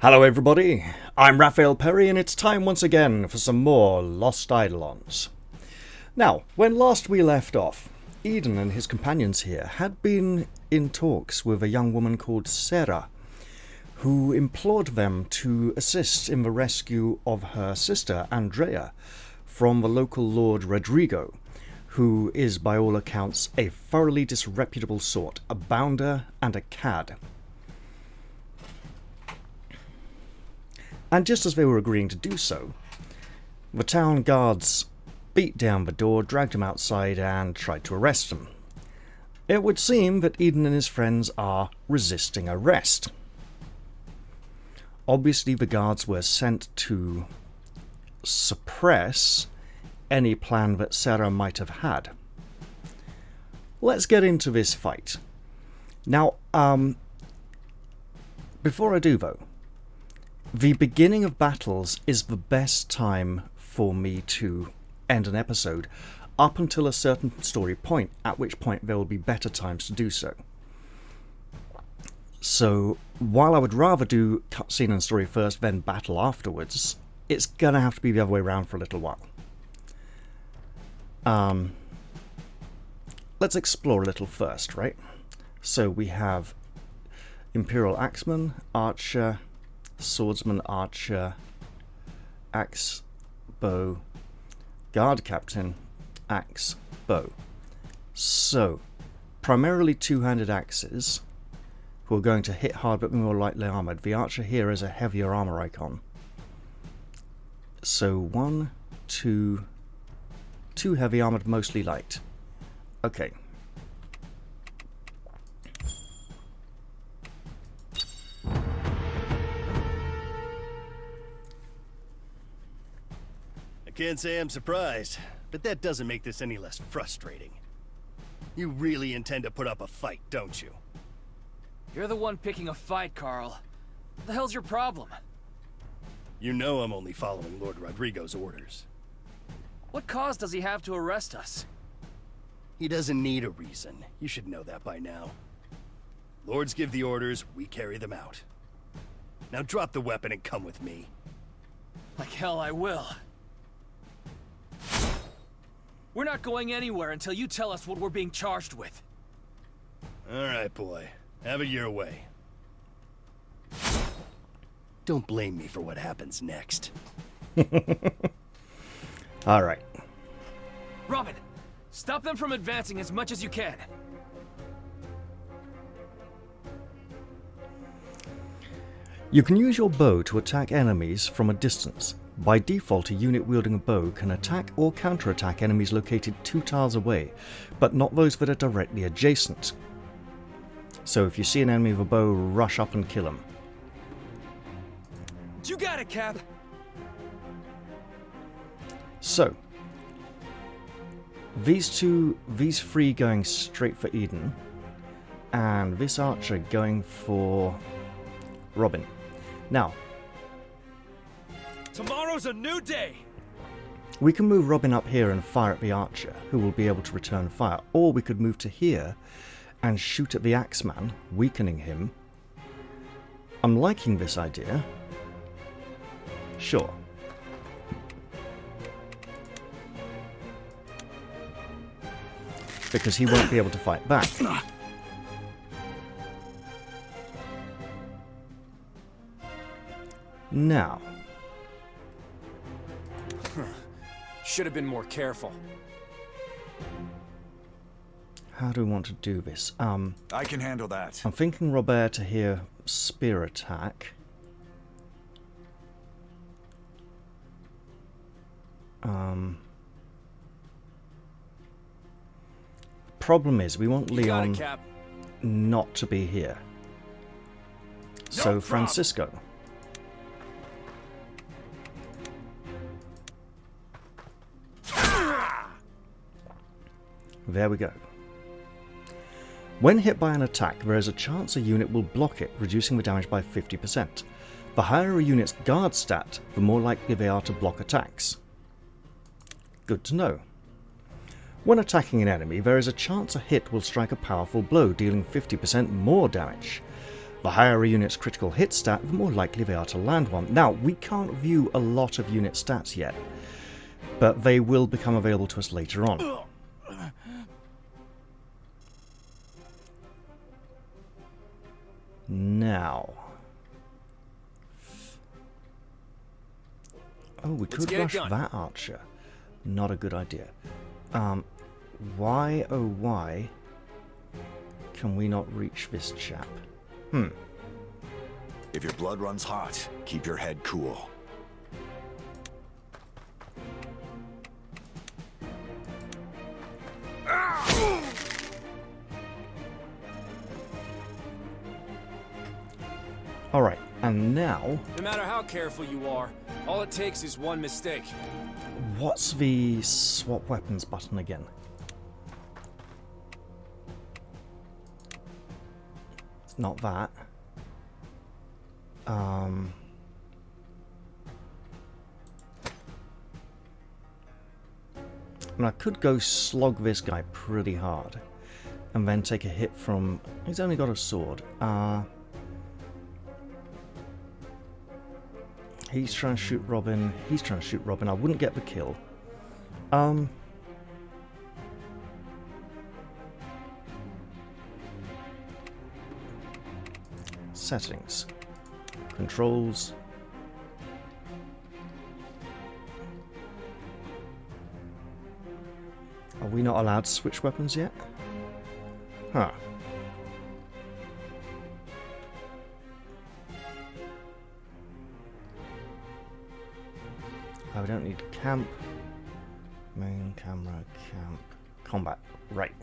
Hello everybody, I'm Raphael Perry and it's time once again for some more Lost Eidolons. Now, when last we left off, Eden and his companions here had been in talks with a young woman called Sarah, who implored them to assist in the rescue of her sister Andrea from the local Lord Rodrigo, who is by all accounts a thoroughly disreputable sort, a bounder and a cad. And just as they were agreeing to do so, the town guards beat down the door, dragged him outside, and tried to arrest him. It would seem that Eden and his friends are resisting arrest. Obviously, the guards were sent to suppress any plan that Sarah might have had. Let's get into this fight. Now, before I do though, the beginning of battles is the best time for me to end an episode up until a certain story point, at which point there will be better times to do so. So, while I would rather do cutscene and story first, then battle afterwards, it's gonna have to be the other way around for a little while. Let's explore a little first, right? So we have Imperial Axeman, Archer, Swordsman, Archer, Axe, Bow, Guard Captain, Axe, Bow. So, primarily two-handed axes, who are going to hit hard but be more lightly armoured. The Archer here is a heavier armour icon. So, 1, 2, 2 heavy armoured, mostly light. Okay. Can't say I'm surprised, but that doesn't make this any less frustrating. You really intend to put up a fight, don't you? You're the one picking a fight, Carl. What the hell's your problem? You know I'm only following Lord Rodrigo's orders. What cause does he have to arrest us? He doesn't need a reason. You should know that by now. Lords give the orders, we carry them out. Now drop the weapon and come with me. Like hell I will. We're not going anywhere until you tell us what we're being charged with. All right, boy. Have it your way. Don't blame me for what happens next. All right. Robin, stop them from advancing as much as you can. You can use your bow to attack enemies from a distance. By default, a unit wielding a bow can attack or counterattack enemies located 2 tiles away, but not those that are directly adjacent. So if you see an enemy with a bow, rush up and kill him. You got it, Cap! So, these three going straight for Eden, and this Archer going for Robin. Now, Tomorrow's a new day! we can move Robin up here and fire at the Archer, who will be able to return fire, or we could move to here and shoot at the Axeman, weakening him. I'm liking this idea. Sure. Because he won't be able to fight back. Now, Should have been more careful. how do we want to do this? I can handle that. I'm thinking Robert to hear spear attack. Problem is, we want You got it, Leon Cap. not to be here. So problem. Francisco. There we go. When hit by an attack, there is a chance a unit will block it, reducing the damage by 50%. The higher a unit's guard stat, the more likely they are to block attacks. Good to know. When attacking an enemy, there is a chance a hit will strike a powerful blow, dealing 50% more damage. The higher a unit's critical hit stat, the more likely they are to land one. Now, we can't view a lot of unit stats yet, but they will become available to us later on. Now... oh, we could rush that archer. Not a good idea. Why, oh why, can we not reach this chap? If your blood runs hot, keep your head cool. Alright, and now... no matter how careful you are, all it takes is one mistake. what's the swap weapons button again? It's not that. And I could go slog this guy pretty hard and then take a hit from... he's only got a sword. He's trying to shoot Robin. He's trying to shoot Robin. I wouldn't get the kill. Settings. Controls. Are we not allowed to switch weapons yet? Huh. Oh, we don't need camp. Main camera, camp. Combat. Right.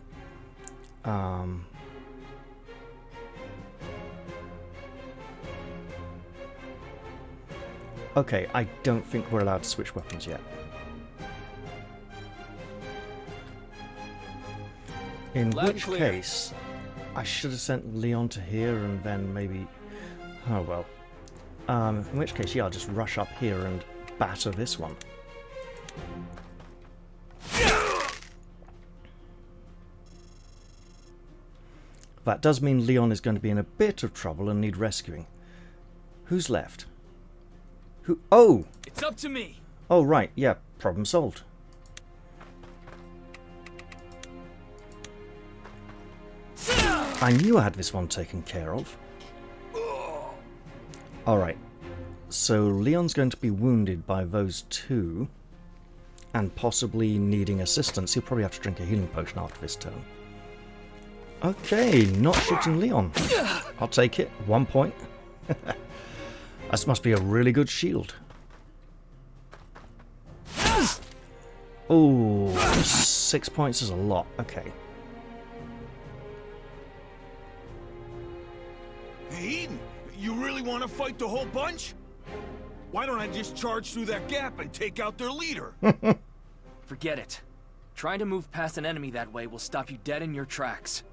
Okay, I don't think we're allowed to switch weapons yet. In which case, I should have sent Leon to here and then maybe... oh well. In which case, yeah, I'll just rush up here and batter this one. That does mean Leon is going to be in a bit of trouble and need rescuing. Who's left? Who? Oh! It's up to me! Oh, right, yeah, problem solved. I knew I had this one taken care of. Alright, so Leon's going to be wounded by those two, and possibly needing assistance. He'll probably have to drink a healing potion after this turn. Okay, not shooting Leon. I'll take it, 1 point. This must be a really good shield. Oh, 6 points is a lot, okay. Hey, Eden, you really want to fight the whole bunch? Why don't I just charge through that gap and take out their leader? Forget it. Trying to move past an enemy that way will stop you dead in your tracks.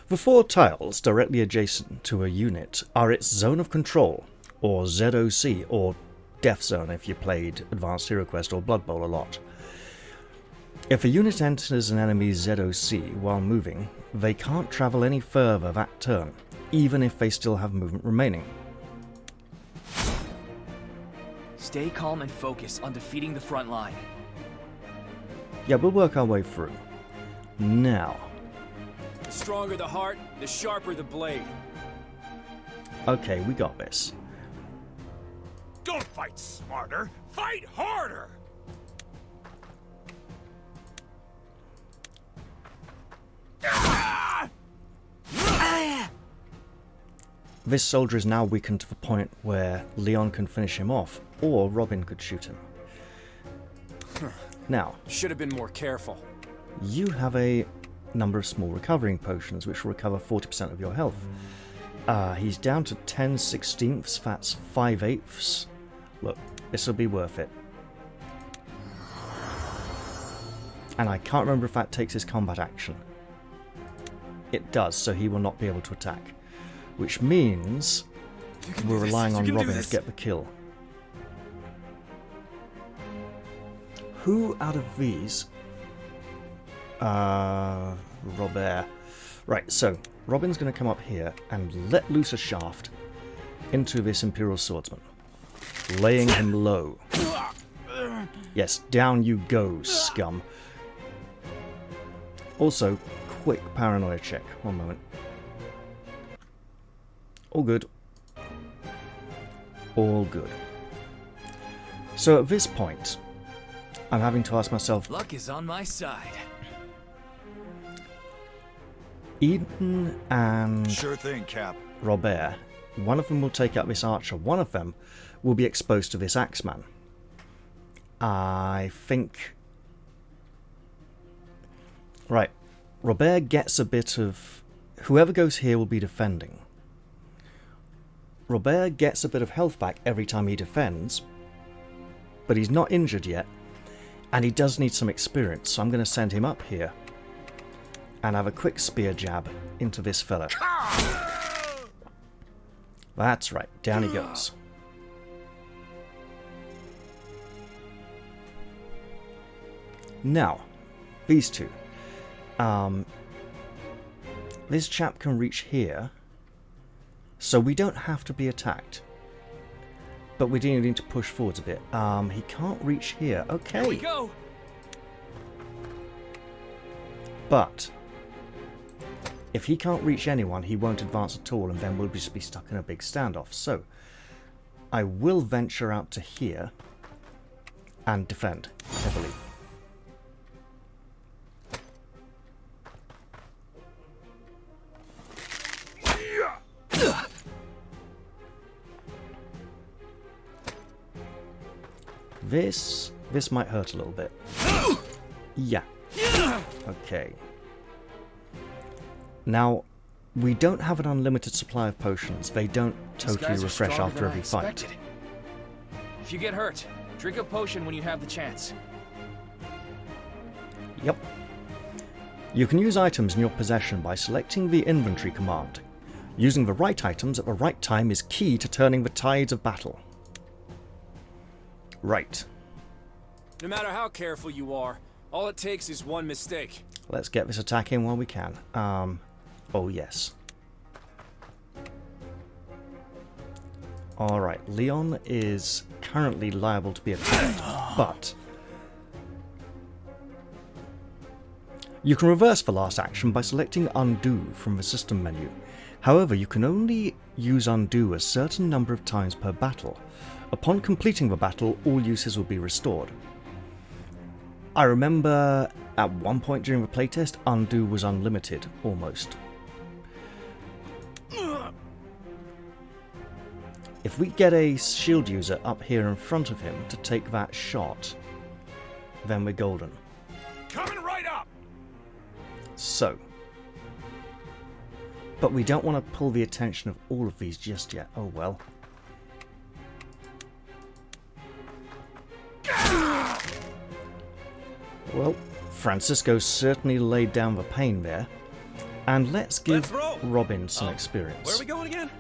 The 4 tiles directly adjacent to a unit are its zone of control, or ZOC, or Death Zone if you played Advanced Hero Quest or Blood Bowl a lot. If a unit enters an enemy's ZOC while moving, they can't travel any further that turn, even if they still have movement remaining. Stay calm and focus on defeating the front line. Yeah, we'll work our way through. Now... The stronger the heart, the sharper the blade. okay, we got this. Don't fight smarter, fight harder! This soldier is now weakened to the point where Leon can finish him off, or Robin could shoot him. Now, Should have been more careful. you have a number of small recovering potions which will recover 40% of your health. He's down to 10/16, that's 5/8. Look, this will be worth it. And I can't remember if that takes his combat action. It does, so he will not be able to attack. Which means we're relying on Robin to get the kill. Who out of these... Robert. Right, so Robin's going to come up here and let loose a shaft into this Imperial Swordsman, laying him low. Yes, down you go, scum. Also, quick paranoia check. One moment. All good. All good. So at this point, I'm having to ask myself... Luck is on my side. Eden and Sure thing, Cap. Robert, one of them will take out this archer, one of them will be exposed to this axeman. I think... Right, Robert gets a bit of... Whoever goes here will be defending. Robert gets a bit of health back every time he defends, but he's not injured yet, and he does need some experience, so I'm going to send him up here and have a quick spear jab into this fella. That's right, down he goes. Now, these two. This chap can reach here, so we don't have to be attacked. But we do need to push forwards a bit. He can't reach here. Okay. Here we go. But if he can't reach anyone, he won't advance at all, and then we'll just be stuck in a big standoff. So I will venture out to here and defend heavily. This might hurt a little bit. Yeah. Okay. Now, we don't have an unlimited supply of potions. They don't totally refresh after every fight. If you get hurt, drink a potion when you have the chance. Yep. You can use items in your possession by selecting the inventory command. Using the right items at the right time is key to turning the tides of battle. Right. No matter how careful you are, all it takes is one mistake. Let's get this attack in while we can. Oh yes. Alright, Leon is currently liable to be attacked, but you can reverse the last action by selecting Undo from the system menu. However, you can only use Undo a certain number of times per battle. Upon completing the battle, all uses will be restored. I remember at one point during the playtest, Undo was unlimited, almost. If we get a shield user up here in front of him to take that shot, then we're golden. Coming right up! So. But we don't want to pull the attention of all of these just yet. Oh well. Well, Francisco certainly laid down the pain there. And let's give Robin some experience. Where are we going again?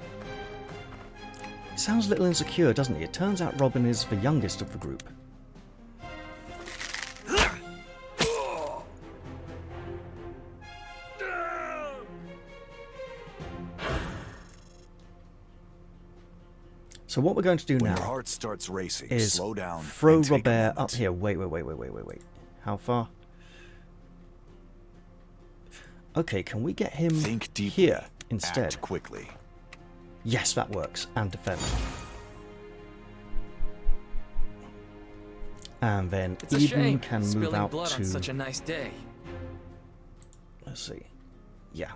Sounds a little insecure, doesn't he? It turns out Robin is the youngest of the group. So what we're going to do When now your heart starts racing, is slow down throw and take a Robert moment. up here. Wait. How far? Okay, can we get him Think deeply. here instead? Act quickly. Yes, that works. And defend. And then It's a Eden shame can move spilling out blood to... on such a nice day. Let's see. Yeah.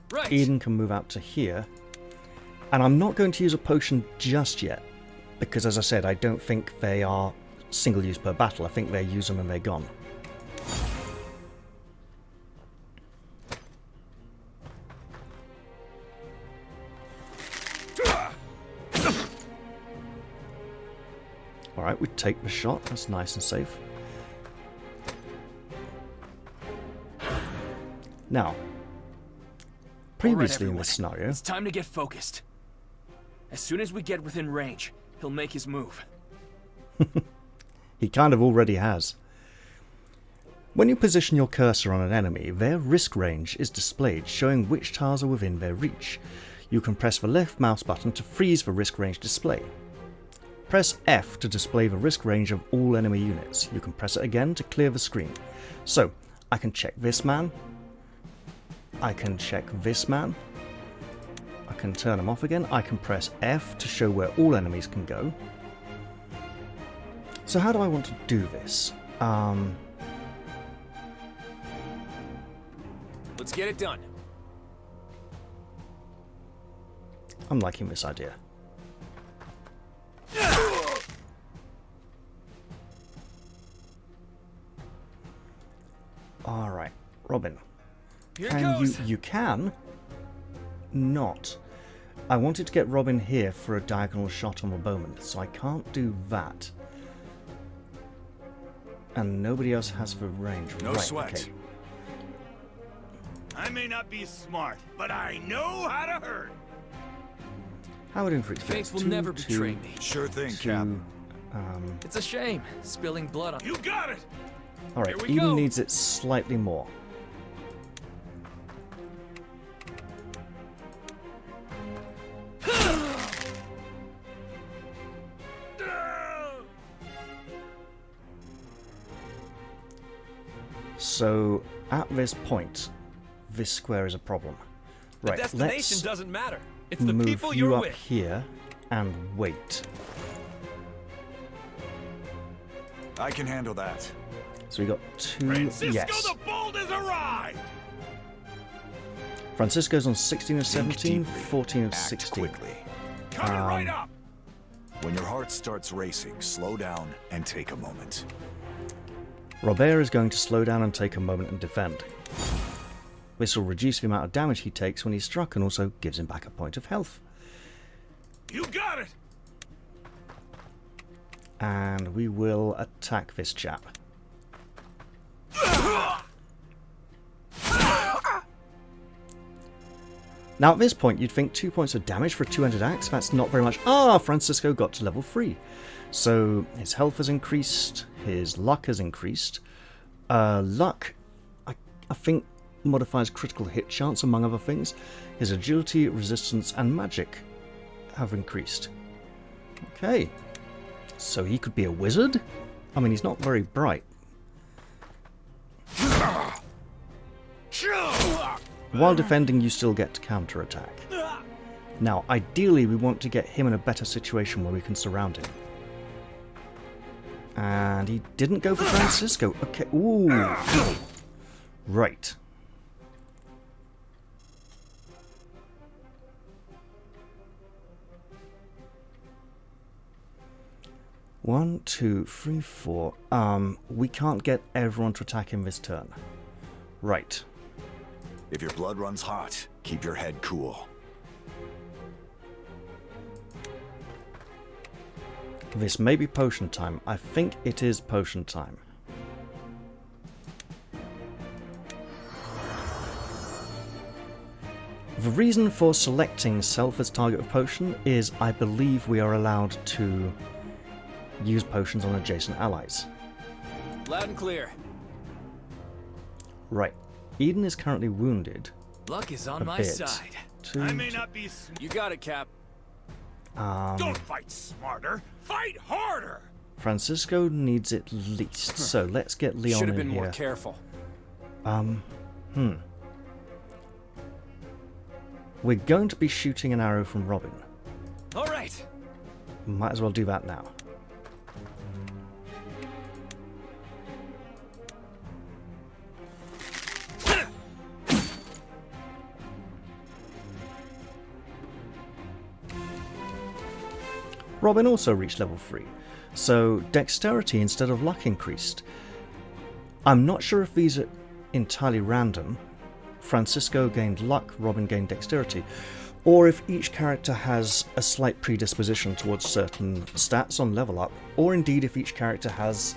Right. Eden can move out to here. And I'm not going to use a potion just yet. Because as I said, I don't think they are single use per battle. I think they use them and they're gone. Alright, we take the shot. That's nice and safe. Now, previously in this scenario... It's time to get focused. As soon as we get within range, he'll make his move. He kind of already has. When you position your cursor on an enemy, their risk range is displayed, showing which tiles are within their reach. You can press the left mouse button to freeze the risk range display. Press F to display the risk range of all enemy units. You can press it again to clear the screen. So, I can check this man. I can check this man. I can turn them off again. I can press F to show where all enemies can go. So how do I want to do this? Let's get it done. I'm liking this idea. Alright, Robin. Here it Can goes. you can not. I wanted to get Robin here for a diagonal shot on the bowman, so I can't do that. And nobody else has the range. No right, sweat. okay. I may not be smart, but I know how to hurt. Howard in for experience. Faith will never betray me. Sure thing, Cap. It's a shame, spilling blood on... You got it! Alright, Here we Eden go. needs it slightly more. So, at this point, this square is a problem. Right, the destination let's doesn't matter. It's the move people you you're up with. here and wait. I can handle that. So we got two. Francisco Yes, the Bold has arrived! Francisco's on 16 of 17, deeply. 14 of Act 16. quickly. Coming right up! When your heart starts racing, slow down and take a moment. Robert is going to slow down and take a moment and defend. This will reduce the amount of damage he takes when he's struck and also gives him back a point of health. You got it! And we will attack this chap. Now at this point you'd think 2 points of damage for a two-handed axe, that's not very much. Ah, Francisco got to level 3. So his health has increased, his luck has increased. Luck, I think, modifies critical hit chance among other things. His agility, resistance and magic have increased. Okay, so he could be a wizard? I mean, he's not very bright. While defending, you still get to counterattack. Now, ideally, we want to get him in a better situation where we can surround him. And he didn't go for Francisco. Okay, ooh. Right. One, two, three, four. We can't get everyone to attack him this turn. Right. If your blood runs hot, keep your head cool. This may be potion time. I think it is potion time. The reason for selecting self as target of potion is I believe we are allowed to use potions on adjacent allies. Loud and clear. Right. Eden is currently wounded. Luck is on A my bit. side. I may not be smart. You got it, Cap. Don't fight smarter, fight harder! Francisco needs it least, so let's get Leon Should have in been more here. careful. We're going to be shooting an arrow from Robin. All right. Might as well do that now. Robin also reached level 3, so dexterity instead of luck increased. I'm not sure if these are entirely random. Francisco gained luck, Robin gained dexterity, or if each character has a slight predisposition towards certain stats on level up, or indeed if each character has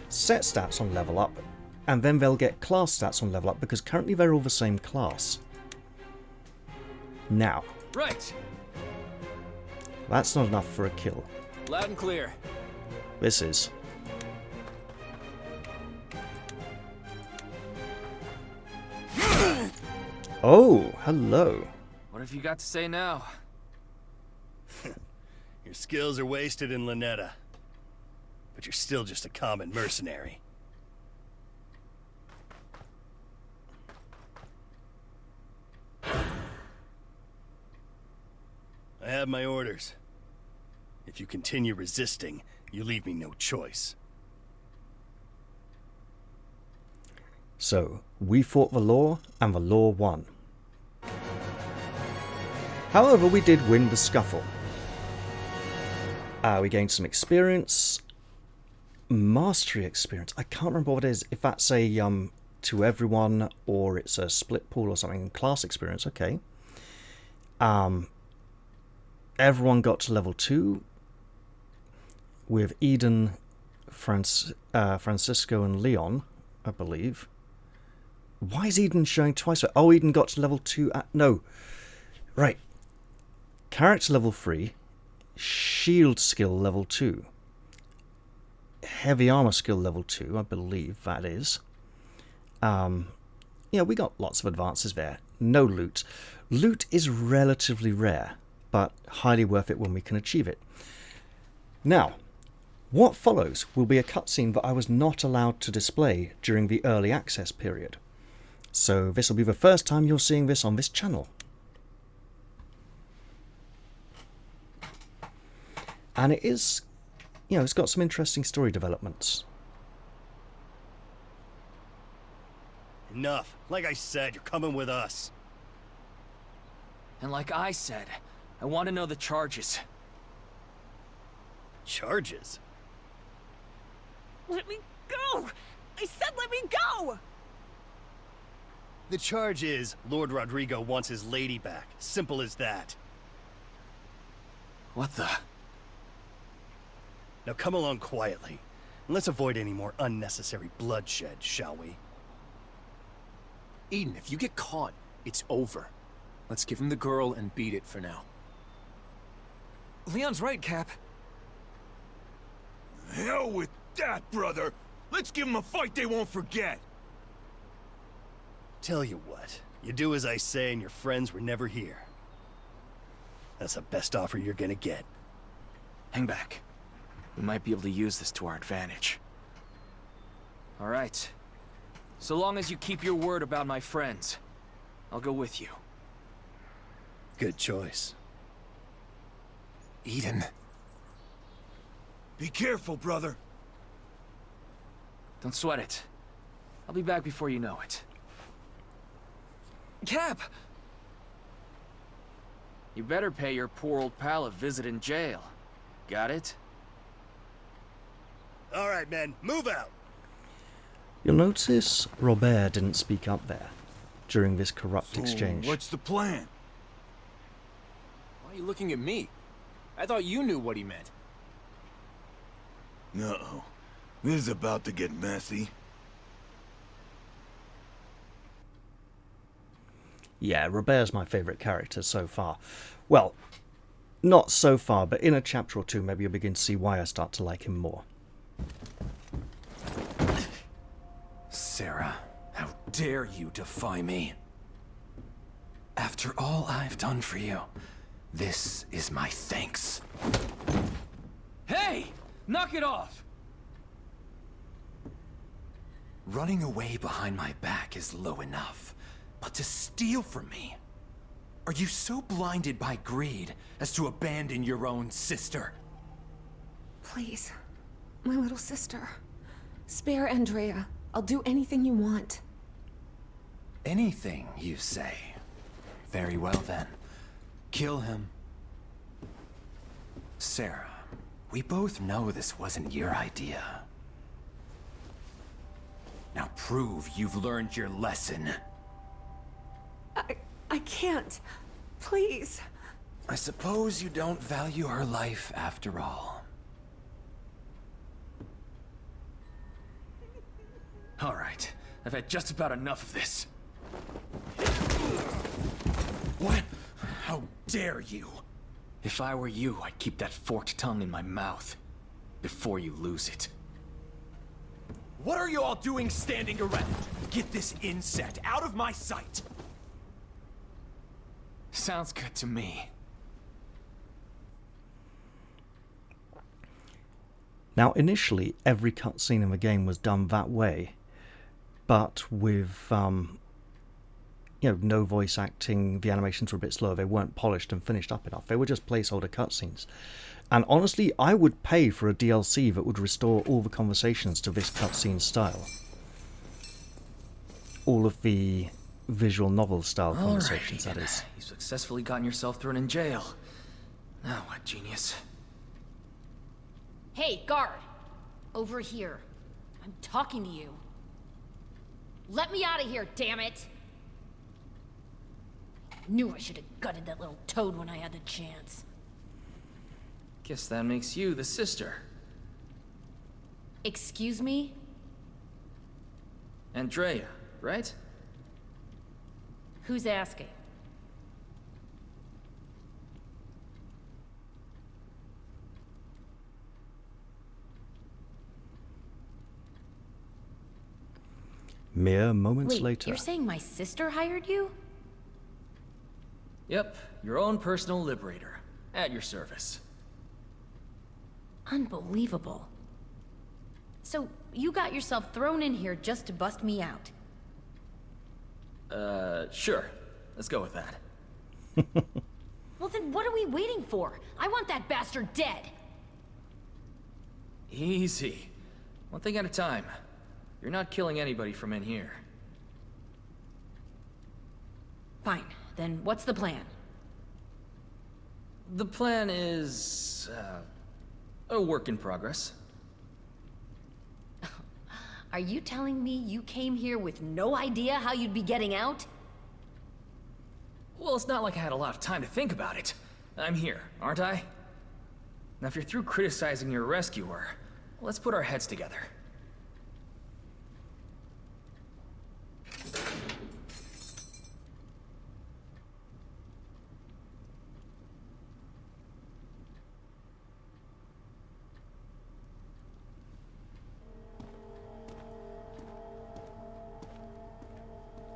set stats on level up, and then they'll get class stats on level up, because currently they're all the same class. Now, Right. that's not enough for a kill. Loud and clear. This is. Oh, hello. What have you got to say now? Your skills are wasted in Lynetta. But you're still just a common mercenary. I have my orders. If you continue resisting, you leave me no choice. So, we fought the law, and the law won. However, we did win the scuffle. We gained some experience. Mastery experience. I can't remember what it is. If that's a to everyone, or it's a split pool or something. Class experience, okay. Everyone got to level 2. With Eden, Francisco, and Leon, I believe. Why is Eden showing twice? Oh, Eden got to level 2 at... No. Right. Character level 3. Shield skill level 2. Heavy armor skill level 2, I believe that is. Yeah, we got lots of advances there. No loot. Loot is relatively rare, but highly worth it when we can achieve it. Now, what follows will be a cutscene that I was not allowed to display during the early access period. So this will be the first time you're seeing this on this channel. And it is, you know, it's got some interesting story developments. Enough. Like I said, you're coming with us. And like I said, I want to know the charges. Charges? Let me go! I said let me go! The charge is, Lord Rodrigo wants his lady back. Simple as that. What the... Now come along quietly, and let's avoid any more unnecessary bloodshed, shall we? Eden, if you get caught, it's over. Let's give him the girl and beat it for now. Leon's right, Cap. Hell with that, brother! Let's give them a fight they won't forget! Tell you what, you do as I say and your friends were never here. That's the best offer you're gonna get. Hang back. We might be able to use this to our advantage. All right. So long as you keep your word about my friends, I'll go with you. Good choice. Eden. Be careful, brother. Don't sweat it. I'll be back before you know it. Cap! You better pay your poor old pal a visit in jail. Got it? All right, men, move out! You'll notice Robert didn't speak up there during this corrupt exchange. What's the plan? Why are you looking at me? I thought you knew what he meant. No. This is about to get messy. Yeah, Robert's my favourite character so far. Well, not so far, but in a chapter or two maybe you'll begin to see why I start to like him more. Sarah, how dare you defy me? After all I've done for you, this is my thanks. Hey! Knock it off! Running away behind my back is low enough, but to steal from me? Are you so blinded by greed as to abandon your own sister? Please. My little sister. Spare Andrea. I'll do anything you want. Anything, you say? Very well then. Kill him. Sarah, we both know this wasn't your idea. Now prove you've learned your lesson. I can't. Please. I suppose you don't value her life after all. All right. I've had just about enough of this. What? How dare you? If I were you, I'd keep that forked tongue in my mouth before you lose it. What are you all doing standing around? Get this inset out of my sight! Sounds good to me. Now, initially, every cutscene in the game was done that way, but with no voice acting, the animations were a bit slower, they weren't polished and finished up enough, they were just placeholder cutscenes. And honestly, I would pay for a DLC that would restore all the conversations to this cutscene style. All of the visual novel style conversations, that is. You've successfully gotten yourself thrown in jail. Now what, genius? Hey, guard! Over here. I'm talking to you. Let me out of here, damn it! Knew I should have gutted that little toad when I had the chance. Guess that makes you the sister. Excuse me? Andrea, right? Who's asking? Mere moments Wait, later. You're saying my sister hired you? Yep, your own personal liberator. At your service. Unbelievable. So, you got yourself thrown in here just to bust me out? Sure. Let's go with that. Well then what are we waiting for? I want that bastard dead! Easy. One thing at a time. You're not killing anybody from in here. Fine, then what's the plan? The plan is... a work in progress. Are you telling me you came here with no idea how you'd be getting out? Well, it's not like I had a lot of time to think about it. I'm here, aren't I? Now, if you're through criticizing your rescuer, let's put our heads together.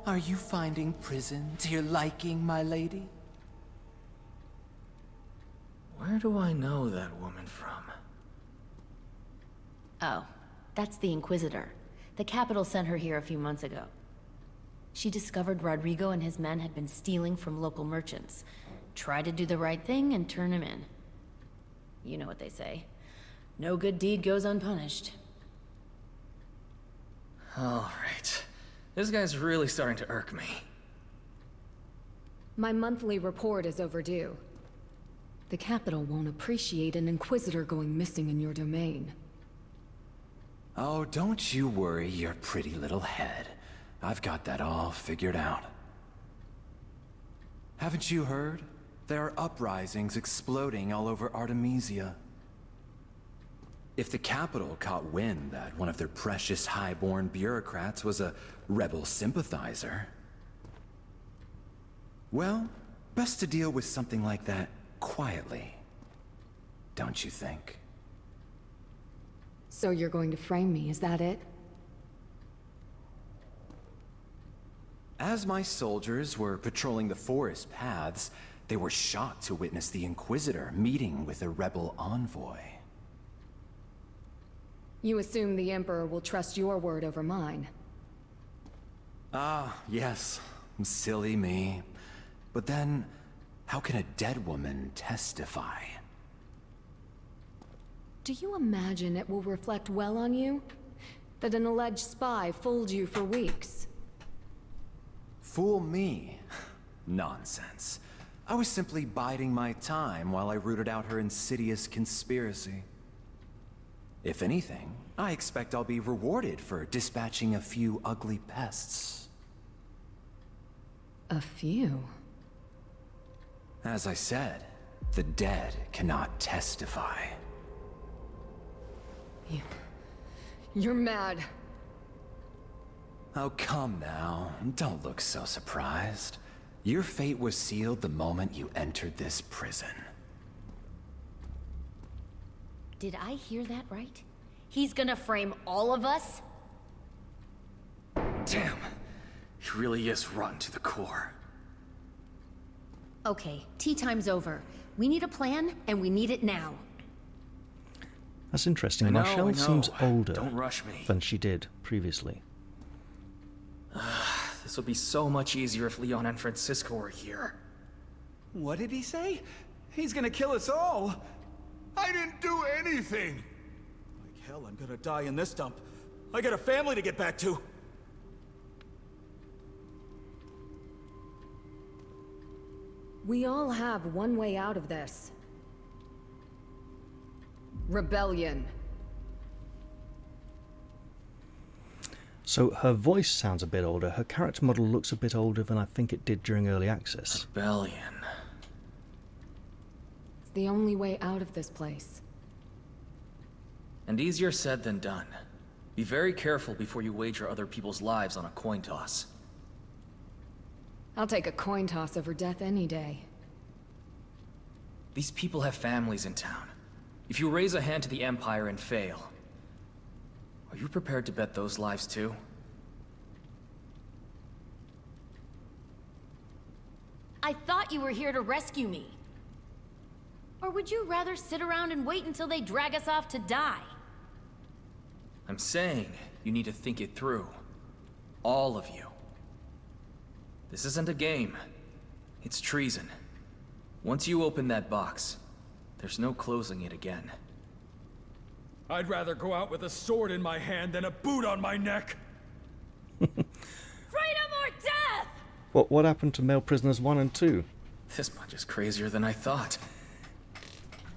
Are you finding prison to your liking, my lady? Where do I know that woman from? Oh, that's the Inquisitor. The Capital sent her here a few months ago. She discovered Rodrigo and his men had been stealing from local merchants. Tried to do the right thing and turn him in. You know what they say. No good deed goes unpunished. All right. This guy's really starting to irk me. My monthly report is overdue. The Capital won't appreciate an Inquisitor going missing in your domain. Oh, don't you worry your pretty little head. I've got that all figured out. Haven't you heard? There are uprisings exploding all over Artemesia. If the Capital caught wind that one of their precious highborn bureaucrats was a rebel sympathizer, well, best to deal with something like that quietly, don't you think? So you're going to frame me, is that it? As my soldiers were patrolling the forest paths, they were shocked to witness the Inquisitor meeting with a rebel envoy. You assume the Emperor will trust your word over mine. Ah, yes. Silly me. But then, how can a dead woman testify? Do you imagine it will reflect well on you? That an alleged spy fooled you for weeks? Fool me? Nonsense. I was simply biding my time while I rooted out her insidious conspiracy. If anything, I expect I'll be rewarded for dispatching a few ugly pests. A few? As I said, the dead cannot testify. You're mad. Oh, come now. Don't look so surprised. Your fate was sealed the moment you entered this prison. Did I hear that right? He's gonna frame all of us? Damn. He really is rotten to the core. Okay, tea time's over. We need a plan, and we need it now. That's interesting. I know. Marshall seems older Don't rush me. than she did previously. This would be so much easier if Leon and Francisco were here. What did he say? He's gonna kill us all. I didn't do anything. Like hell, I'm gonna die in this dump. I got a family to get back to. We all have one way out of this. Rebellion. So her voice sounds a bit older. Her character model looks a bit older than I think it did during early access. Rebellion. It's the only way out of this place. And easier said than done. Be very careful before you wager other people's lives on a coin toss. I'll take a coin toss over death any day. These people have families in town. If you raise a hand to the Empire and fail, are you prepared to bet those lives too? I thought you were here to rescue me. Or would you rather sit around and wait until they drag us off to die? I'm saying you need to think it through. All of you. This isn't a game. It's treason. Once you open that box, there's no closing it again. I'd rather go out with a sword in my hand than a boot on my neck. Freedom or death! What happened to male prisoners 1 and 2? This bunch is crazier than I thought.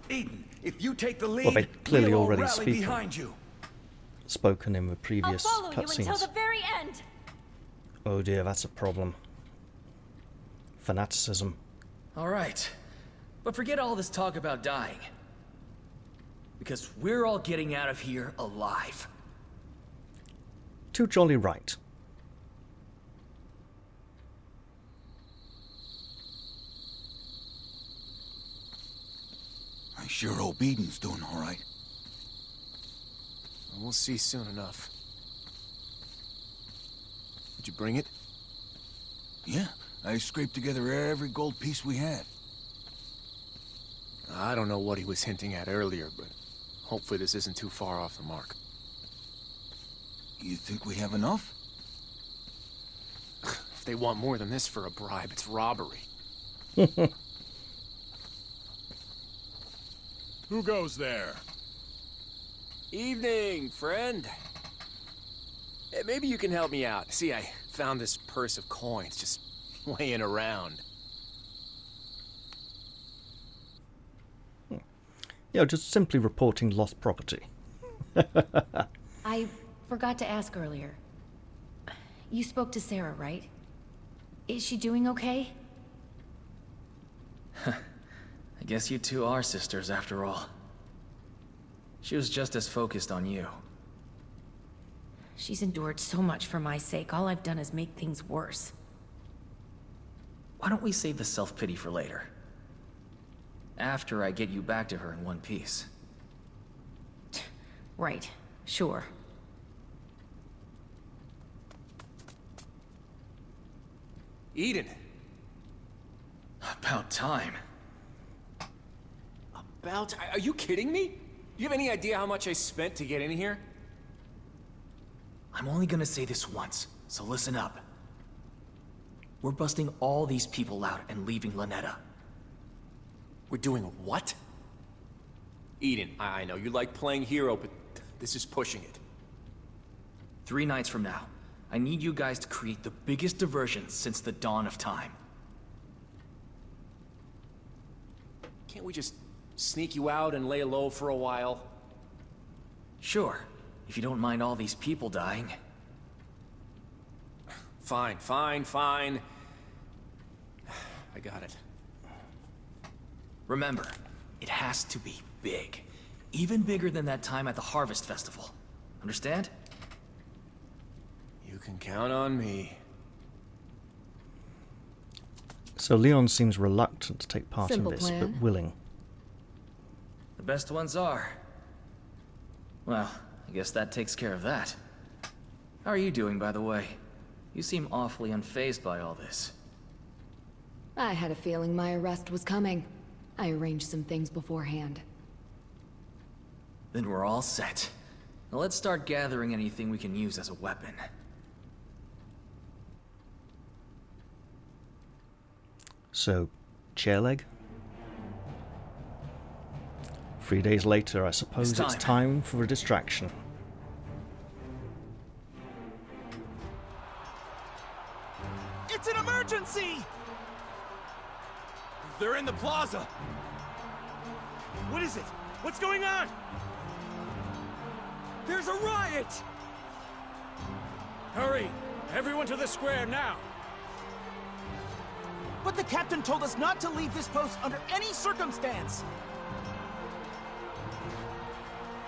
Eden, if you take the lead, Well, they clearly we'll all already rally speak. behind you. Spoken in the I'll previous follow you until cutscenes. the very end! Oh dear, that's a problem. Fanaticism. All right. But forget all this talk about dying. Because we're all getting out of here alive. Too jolly right. I sure hope Eden's doing all right. We'll see soon enough. Did you bring it? Yeah, I scraped together every gold piece we had. I don't know what he was hinting at earlier, but hopefully this isn't too far off the mark. You think we have enough? If they want more than this for a bribe, it's robbery. Who goes there? Evening, friend. Maybe you can help me out. See, I found this purse of coins just laying around. Yeah, just simply reporting lost property. I forgot to ask earlier. You spoke to Sarah, right? Is she doing okay? I guess you two are sisters after all. She was just as focused on you. She's endured so much for my sake. All I've done is make things worse. Why don't we save the self-pity for later? After I get you back to her in one piece. Right. Sure. Eden! About time. Are you kidding me? Do you have any idea how much I spent to get in here? I'm only gonna say this once, so listen up. We're busting all these people out and leaving Lanetta. We're doing what? Eden, I know you like playing hero, but this is pushing it. 3 nights from now, I need you guys to create the biggest diversion since the dawn of time. Can't we just sneak you out and lay low for a while? Sure, if you don't mind all these people dying. Fine. I got it. Remember, it has to be big. Even bigger than that time at the Harvest Festival. Understand? You can count on me. So Leon seems reluctant to take part Simple in this, plan. but willing. The best ones are. Well, I guess that takes care of that. How are you doing, by the way? You seem awfully unfazed by all this. I had a feeling my arrest was coming. I arranged some things beforehand. Then we're all set. Now let's start gathering anything we can use as a weapon. So, chair leg? 3 days later, I suppose it's time for a distraction. It's an emergency! They're in the plaza! What is it? What's going on? There's a riot! Hurry! Everyone to the square now! But the captain told us not to leave this post under any circumstance!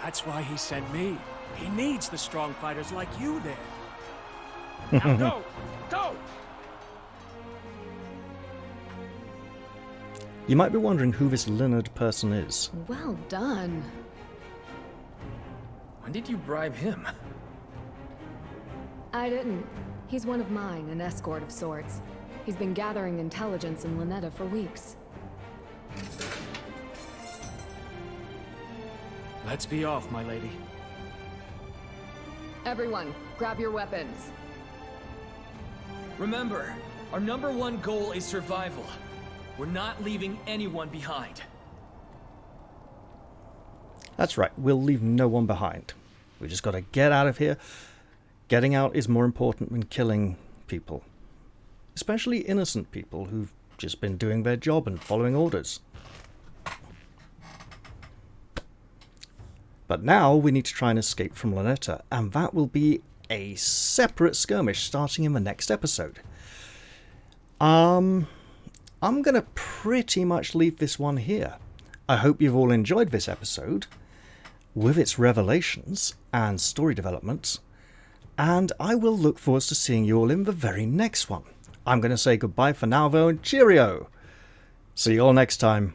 That's why he sent me. He needs the strong fighters like you there. Now go! Go! You might be wondering who this Leonard person is. Well done. When did you bribe him? I didn't. He's one of mine, an escort of sorts. He's been gathering intelligence in Luneta for weeks. Let's be off, my lady. Everyone, grab your weapons. Remember, our #1 goal is survival. We're not leaving anyone behind. That's right, we'll leave no one behind. We just gotta get out of here. Getting out is more important than killing people. Especially innocent people who've just been doing their job and following orders. But now we need to try and escape from Luneta, and that will be a separate skirmish starting in the next episode. I'm going to pretty much leave this one here. I hope you've all enjoyed this episode, with its revelations and story developments, and I will look forward to seeing you all in the very next one. I'm going to say goodbye for now though, and cheerio! See you all next time.